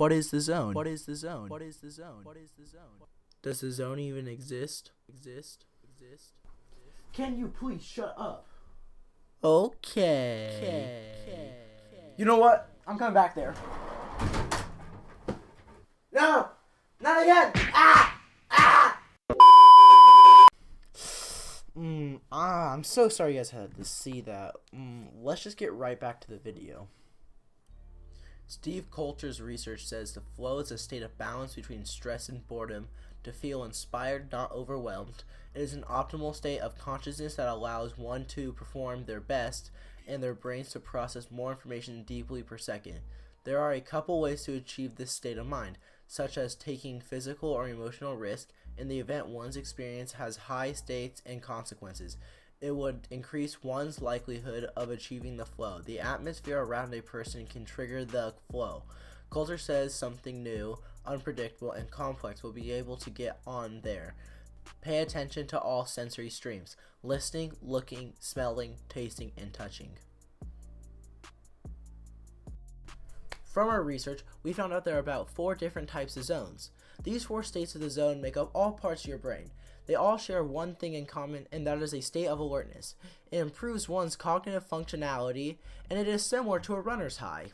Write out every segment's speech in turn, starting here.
What is the zone? What is the zone? What is the zone? What is the zone? Does the zone even exist? Can you please shut up? Okay. You know what? I'm coming back there. No! Not again! I'm so sorry you guys had to see that. Let's just get right back to the video. Steve Coulter's research says the flow is a state of balance between stress and boredom. To feel inspired, not overwhelmed. It is an optimal state of consciousness that allows one to perform their best and their brains to process more information deeply per second. There are a couple ways to achieve this state of mind, such as taking physical or emotional risk in the event one's experience has high stakes and consequences. It would increase one's likelihood of achieving the flow. The atmosphere around a person can trigger the flow. Coulter says something new, unpredictable, and complex will be able to get on there. Pay attention to all sensory streams: listening, looking, smelling, tasting, and touching. From our research, we found out there are about 4 different types of zones. These 4 states of the zone make up all parts of your brain. They all share one thing in common, and that is a state of alertness. It improves one's cognitive functionality, and it is similar to a runner's high.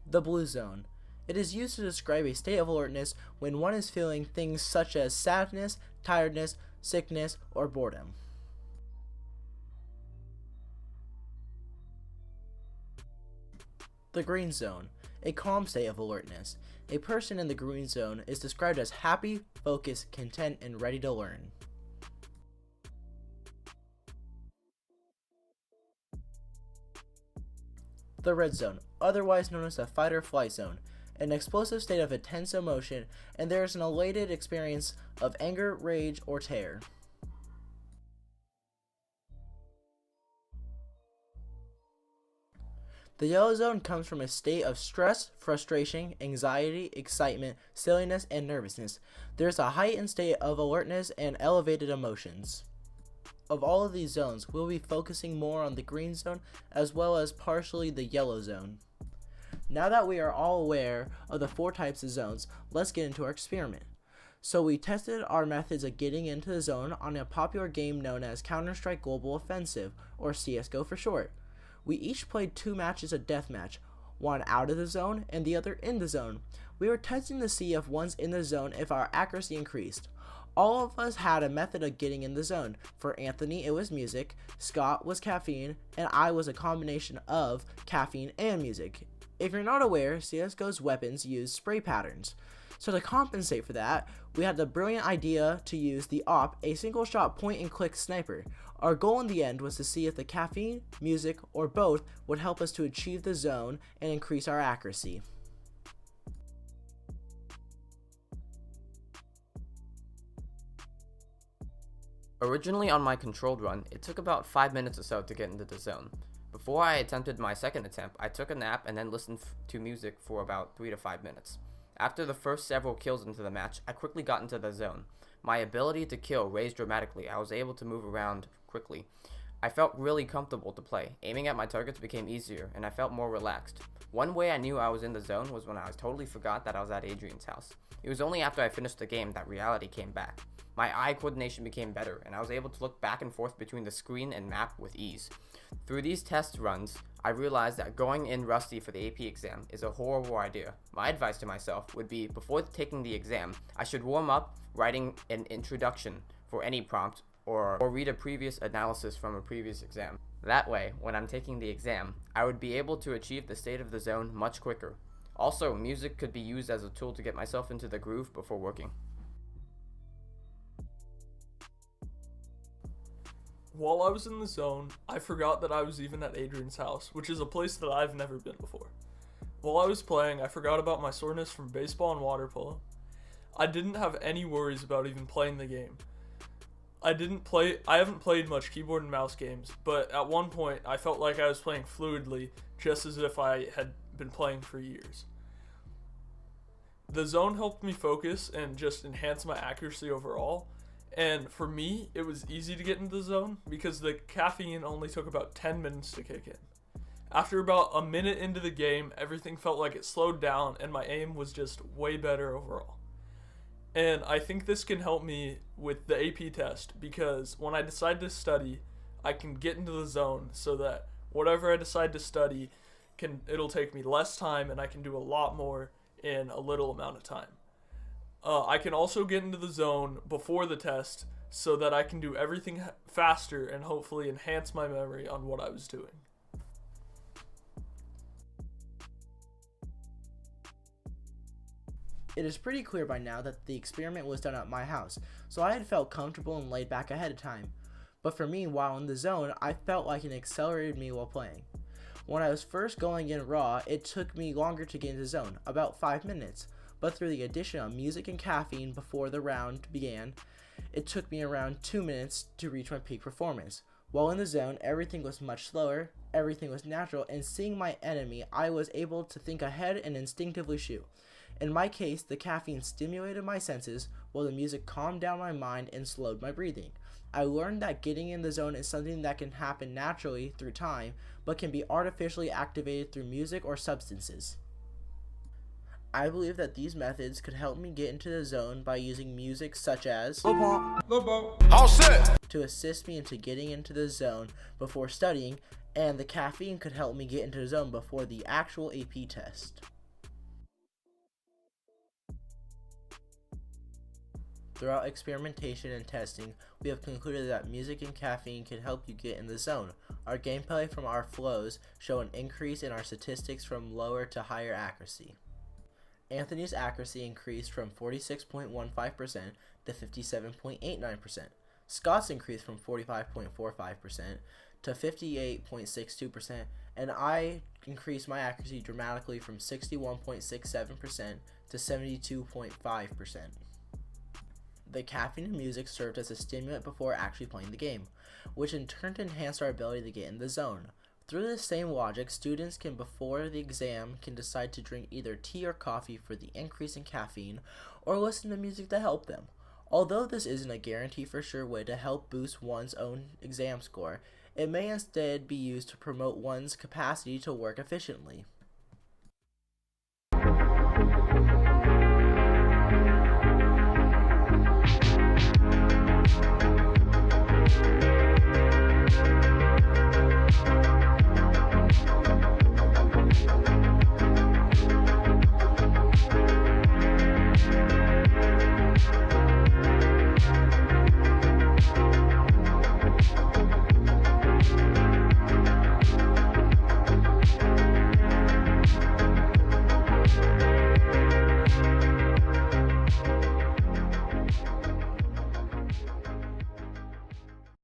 The blue zone. It is used to describe a state of alertness when one is feeling things such as sadness, tiredness, sickness, or boredom. The green zone. A calm state of alertness. A person in the green zone is described as happy, focused, content, and ready to learn. The red zone, otherwise known as the fight or flight zone, an explosive state of intense emotion, and there is an elated experience of anger, rage, or terror. The yellow zone comes from a state of stress, frustration, anxiety, excitement, silliness, and nervousness. There is a heightened state of alertness and elevated emotions. Of all of these zones, we'll be focusing more on the green zone as well as partially the yellow zone. Now that we are all aware of the 4 types of zones, let's get into our experiment. So we tested our methods of getting into the zone on a popular game known as Counter-Strike Global Offensive, or CSGO for short. We each played 2 matches of deathmatch, one out of the zone and the other in the zone. We were testing to see if one's in the zone if our accuracy increased. All of us had a method of getting in the zone. For Anthony, it was music, Scott was caffeine, and I was a combination of caffeine and music. If you're not aware, CSGO's weapons use spray patterns. So to compensate for that, we had the brilliant idea to use the AWP, a single shot point and click sniper. Our goal in the end was to see if the caffeine, music, or both would help us to achieve the zone and increase our accuracy. Originally on my controlled run, it took about 5 minutes or so to get into the zone. Before I attempted my second attempt, I took a nap and then listened to music for about 3 to 5 minutes. After the first several kills into the match, I quickly got into the zone. My ability to kill raised dramatically. I was able to move around quickly. I felt really comfortable to play. Aiming at my targets became easier, and I felt more relaxed. One way I knew I was in the zone was when I totally forgot that I was at Adrian's house. It was only after I finished the game that reality came back. My eye coordination became better, and I was able to look back and forth between the screen and map with ease. Through these test runs, I realized that going in rusty for the AP exam is a horrible idea. My advice to myself would be, before taking the exam, I should warm up writing an introduction for any prompt or read a previous analysis from a previous exam. That way, when I'm taking the exam, I would be able to achieve the state of the zone much quicker. Also, music could be used as a tool to get myself into the groove before working. While I was in the zone, I forgot that I was even at Adrian's house, which is a place that I've never been before. While I was playing, I forgot about my soreness from baseball and water polo. I didn't have any worries about even playing the game. I haven't played much keyboard and mouse games, but at one point I felt like I was playing fluidly, just as if I had been playing for years. The zone helped me focus and just enhance my accuracy overall, And for me, it was easy to get into the zone because the caffeine only took about 10 minutes to kick in. After about a minute into the game, everything felt like it slowed down and my aim was just way better overall. And I think this can help me with the AP test because when I decide to study, I can get into the zone so that whatever I decide to study, it'll take me less time and I can do a lot more in a little amount of time. I can also get into the zone before the test so that I can do everything faster and hopefully enhance my memory on what I was doing. It is pretty clear by now that the experiment was done at my house, so I had felt comfortable and laid back ahead of time. But for me, while in the zone, I felt like it accelerated me while playing. When I was first going in raw, it took me longer to get into the zone, about 5 minutes. But through the addition of music and caffeine before the round began, it took me around 2 minutes to reach my peak performance. While in the zone, everything was much slower, everything was natural, and seeing my enemy, I was able to think ahead and instinctively shoot. In my case, the caffeine stimulated my senses, while the music calmed down my mind and slowed my breathing. I learned that getting in the zone is something that can happen naturally through time, but can be artificially activated through music or substances. I believe that these methods could help me get into the zone by using music such as All set. to assist me into getting into the zone before studying, and the caffeine could help me get into the zone before the actual AP test. Throughout experimentation and testing, we have concluded that music and caffeine can help you get in the zone. Our gameplay from our flows show an increase in our statistics from lower to higher accuracy. Anthony's accuracy increased from 46.15% to 57.89%. Scott's increased from 45.45% to 58.62%, and I increased my accuracy dramatically from 61.67% to 72.5%. The caffeine and music served as a stimulant before actually playing the game, which in turn enhanced our ability to get in the zone. Through this same logic, students can before the exam can decide to drink either tea or coffee for the increase in caffeine, or listen to music to help them. Although this isn't a guarantee for sure way to help boost one's own exam score, it may instead be used to promote one's capacity to work efficiently.